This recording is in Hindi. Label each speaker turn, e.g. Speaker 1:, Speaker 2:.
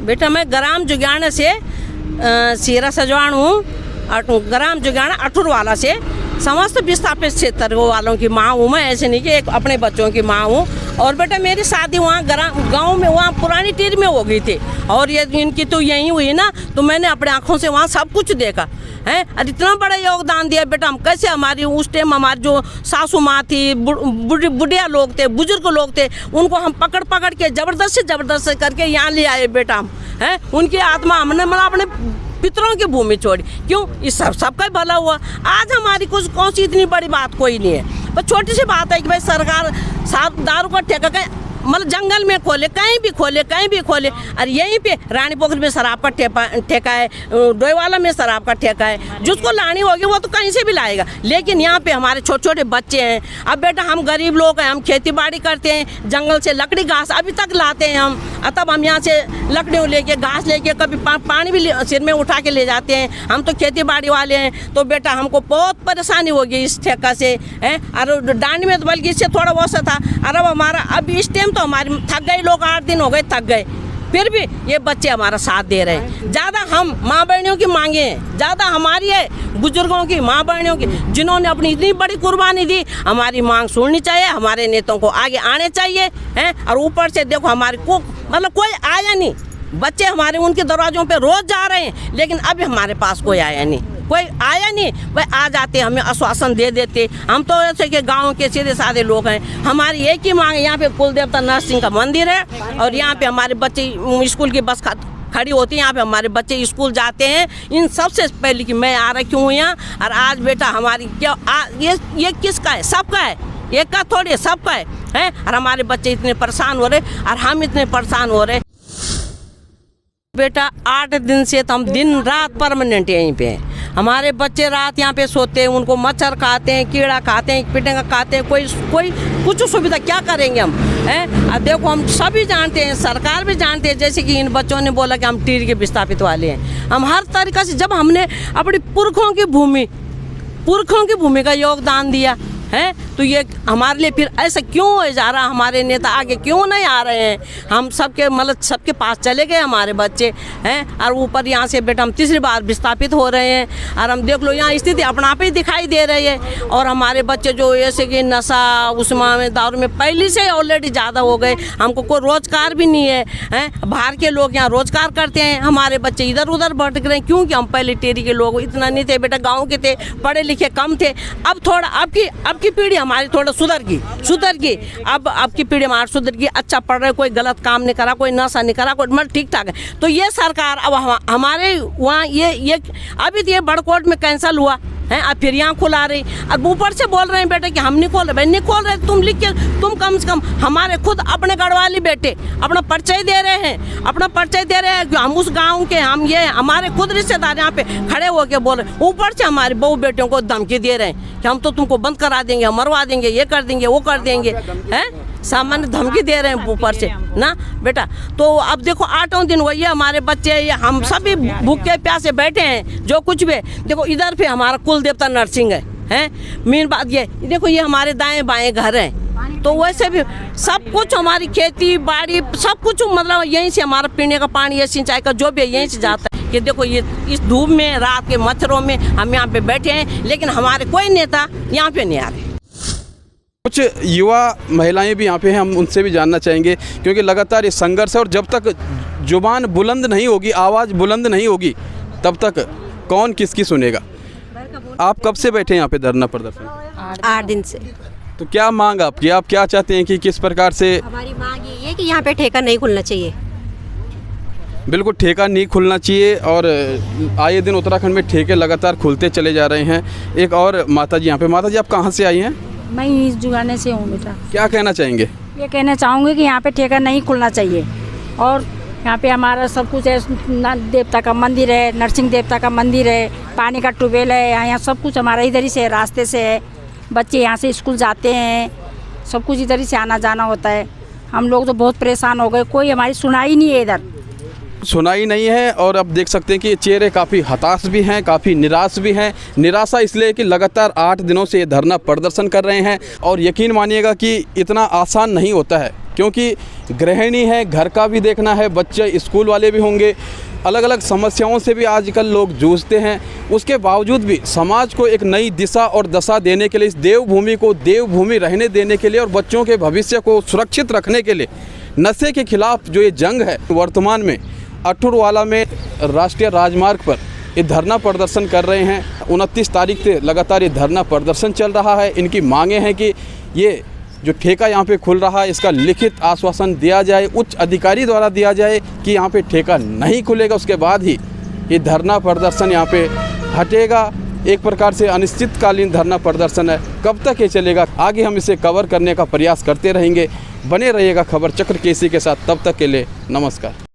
Speaker 1: बेटा मैं ग्राम जुगाना से सीरा सजवान हूँ, ग्राम जुगाना अठुरवाला से समस्त विस्थापित क्षेत्र वालों की माँ हूँ मैं। ऐसे नहीं कि एक अपने बच्चों की माँ हूँ। और बेटा मेरी शादी वहाँ गांव में, वहाँ पुरानी टीर में हो गई थी, और ये इनकी तो यहीं हुई ना, तो मैंने अपने आँखों से वहाँ सब कुछ देखा है। और इतना बड़ा योगदान दिया बेटा। हम कैसे, हमारी उस टाइम हमारी जो सासू माँ थी, बुढ़िया लोग थे, बुजुर्ग लोग थे, उनको हम पकड़ पकड़ के ज़बरदस्त करके यहाँ ले आए बेटा हम हैं। उनकी आत्मा हमने मतलब अपने पितरों की भूमि छोड़ी। क्यों? इस सबका भला हुआ। आज हमारी कुछ कौन सी इतनी बड़ी बात कोई नहीं है, बस छोटी सी बात है कि भाई सरकार साहब दारू का ठेका कहीं मतलब जंगल में खोले, कहीं भी खोले। और यहीं पे रानी पोखरी में शराब का ठेका है, डोईवाला में शराब का ठेका है। जिसको लानी होगी वो तो कहीं से भी लाएगा, लेकिन यहाँ पे हमारे छोटे छोटे बच्चे हैं। अब बेटा हम गरीब लोग हैं, हम खेती बाड़ी करते हैं, जंगल से लकड़ी घास अभी तक लाते हैं हम। तब हम यहाँ से लकड़ियों लेके, घास लेके, कभी पानी भी सिर में उठा के ले जाते हैं। हम तो खेती बाड़ी वाले हैं, तो बेटा हमको बहुत परेशानी होगी इस ठेका से है। और डांडी में तो बल्कि इससे थोड़ा बहुत सा था। और अब हमारा अब इस टाइम तो हमारे थक गए लोग, 8 दिन हो गए थक गए, फिर भी ये बच्चे हमारा साथ दे रहे हैं। ज़्यादा हम माँ बहनों की मांगे हैं, ज़्यादा हमारी है बुजुर्गों की, माँ बहनों की, जिन्होंने अपनी इतनी बड़ी कुर्बानी दी। हमारी मांग सुननी चाहिए, हमारे नेताओं को आगे आने चाहिए हैं। और ऊपर से देखो हमारे को मतलब कोई आया नहीं, बच्चे हमारे उनके दरवाजों पे रोज जा रहे हैं, लेकिन अभी हमारे पास कोई आया नहीं। भाई आ जाते, हमें आश्वासन दे देते। हम तो ऐसे के गांव के सीधे साधे लोग हैं। हमारी एक ही मांग है, यहाँ पे कुल देवता नरसिंह का मंदिर है, और यहाँ पे हमारे बच्चे स्कूल की बस खड़ी होती है, यहाँ पे हमारे बच्चे स्कूल जाते हैं। इन सबसे पहले कि मैं आ रखी हूँ यहाँ। और आज बेटा हमारी क्या ये किसका है? सबका है, एक का थोड़ी, सबका है। और हमारे बच्चे इतने परेशान हो रहे, और हम इतने परेशान हो रहे बेटा। 8 दिन से तो हम दिन रात परमानेंट यहीं पे हैं। हमारे बच्चे रात यहाँ पे सोते हैं, उनको मच्छर खाते हैं, कीड़ा खाते हैं, पिटेंगा खाते हैं। कोई कुछ सुविधा क्या करेंगे हम हैं? अब देखो हम सभी जानते हैं, सरकार भी जानते हैं, जैसे कि इन बच्चों ने बोला कि हम टीर के विस्थापित वाले हैं। हम हर तरीक़े से, जब हमने अपनी पुरखों की भूमि का योगदान दिया है, तो ये हमारे लिए फिर ऐसा क्यों हो जा रहा? हमारे नेता आगे क्यों नहीं आ रहे हैं? हम सबके मतलब सबके पास चले गए हमारे बच्चे हैं। और ऊपर यहाँ से बेटा हम तीसरी बार विस्थापित हो रहे हैं। और हम देख लो यहाँ स्थिति अपना आप ही दिखाई दे रही है। और हमारे बच्चे जो ऐसे कि नशा उसमें दारू में पहले से ऑलरेडी ज़्यादा हो गए। हमको कोई रोज़गार भी नहीं है। बाहर के लोग यहाँ रोज़गार करते हैं, हमारे बच्चे इधर उधर भटक रहे हैं। क्योंकि हम पहले टेरी के लोग इतना नहीं थे बेटा, गाँव के थे, पढ़े लिखे कम थे। अब थोड़ा अब की पीढ़ी हमारी थोड़ा सुधर गई। अब की पीढ़ी हमारी सुधर गई, अच्छा पढ़ रहे, कोई गलत काम नहीं करा, कोई नशा नहीं करा, कोई मतलब ठीक ठाक है। तो ये सरकार अब हमारे वहाँ ये अभी तो ये बड़कोट में कैंसिल हुआ है, अब फिर यहाँ खुला रही। अब ऊपर से बोल रहे हैं बेटे कि हम नहीं खोल रहे। भाई नहीं खोल रहे, तुम लिख के तुम कम से कम हमारे खुद अपने गढ़वाली बेटे अपना परिचय दे रहे हैं कि हम उस गांव के, हम ये हमारे खुद रिश्तेदार यहाँ पे खड़े होके बोल रहे हैं। ऊपर से हमारे बहू बेटियों को धमकी दे रहे हैं कि हम तो तुमको बंद करा देंगे, हम मरवा देंगे, ये कर देंगे, वो कर देंगे हैं। सामान्य धमकी दे रहे हैं ऊपर से ना बेटा। तो अब देखो 8 दिन वही हमारे बच्चे, हम सभी भूखे प्यासे बैठे हैं। जो कुछ भी देखो, इधर पे हमारा कुल देवता नरसिंह है। मेन बात ये देखो, ये हमारे दाएं बाएं घर हैं। तो वैसे भी सब कुछ हमारी खेती बाड़ी सब कुछ मतलब यहीं से हमारा पीने का पानी या सिंचाई का जो भी है यहीं से जाता है। कि देखो ये इस धूप में, रात के मच्छरों में हम यहाँ पे बैठे हैं, लेकिन हमारे कोई नेता यहाँ पे नहीं आ रहे।
Speaker 2: कुछ युवा महिलाएं भी यहाँ पे हैं, हम उनसे भी जानना चाहेंगे, क्योंकि लगातार ये संघर्ष है। और जब तक जुबान बुलंद नहीं होगी, आवाज़ बुलंद नहीं होगी, तब तक कौन किसकी सुनेगा। आप कब से बैठे हैं यहाँ पे धरना प्रदर्शन?
Speaker 3: 8 दिन से।
Speaker 2: तो क्या मांग आपकी, आप क्या चाहते हैं कि किस प्रकार से?
Speaker 3: हमारी मांग ये है कि यहाँ पे ठेका नहीं खुलना चाहिए।
Speaker 2: बिल्कुल ठेका नहीं खुलना चाहिए। और आए दिन उत्तराखंड में ठेके लगातार खुलते चले जा रहे हैं। एक और माता जी यहाँ पे, माता जी आप कहाँ से आई हैं?
Speaker 4: मैं इस जुगाने से हूँ बेटा।
Speaker 2: क्या कहना चाहेंगे?
Speaker 4: ये कहना चाहूँगी कि यहाँ पे ठेका नहीं खुलना चाहिए। और यहाँ पे हमारा सब कुछ है, देवता का मंदिर है, नरसिंह देवता का मंदिर है, पानी का ट्यूबवेल है, यहाँ सब कुछ हमारा इधर ही से रास्ते से है। बच्चे यहाँ से स्कूल जाते हैं, सब कुछ इधर ही से आना जाना होता है। हम लोग तो बहुत परेशान हो गए, कोई हमारी सुनाई नहीं है, इधर
Speaker 2: सुनाई नहीं है। और अब देख सकते हैं कि चेहरे काफ़ी हताश भी हैं, काफ़ी निराश भी हैं। निराशा इसलिए कि लगातार 8 दिनों से ये धरना प्रदर्शन कर रहे हैं। और यकीन मानिएगा कि इतना आसान नहीं होता है क्योंकि गृहिणी है, घर का भी देखना है, बच्चे स्कूल वाले भी होंगे, अलग अलग समस्याओं से भी आजकल लोग जूझते हैं। उसके बावजूद भी समाज को एक नई दिशा और दशा देने के लिए, इस देवभूमि को देवभूमि रहने देने के लिए और बच्चों के भविष्य को सुरक्षित रखने के लिए नशे के खिलाफ जो ये जंग है, वर्तमान में अठुरवाला में राष्ट्रीय राजमार्ग पर ये धरना प्रदर्शन कर रहे हैं। 29 तारीख से लगातार ये धरना प्रदर्शन चल रहा है। इनकी मांगे हैं कि ये जो ठेका यहाँ पे खुल रहा है इसका लिखित आश्वासन दिया जाए, उच्च अधिकारी द्वारा दिया जाए कि यहाँ पे ठेका नहीं खुलेगा, उसके बाद ही ये धरना प्रदर्शन यहाँ पे हटेगा। एक प्रकार से अनिश्चितकालीन धरना प्रदर्शन है, कब तक ये चलेगा आगे हम इसे कवर करने का प्रयास करते रहेंगे। बने रहिएगा खबर चक्र केसी के साथ, तब तक के लिए नमस्कार।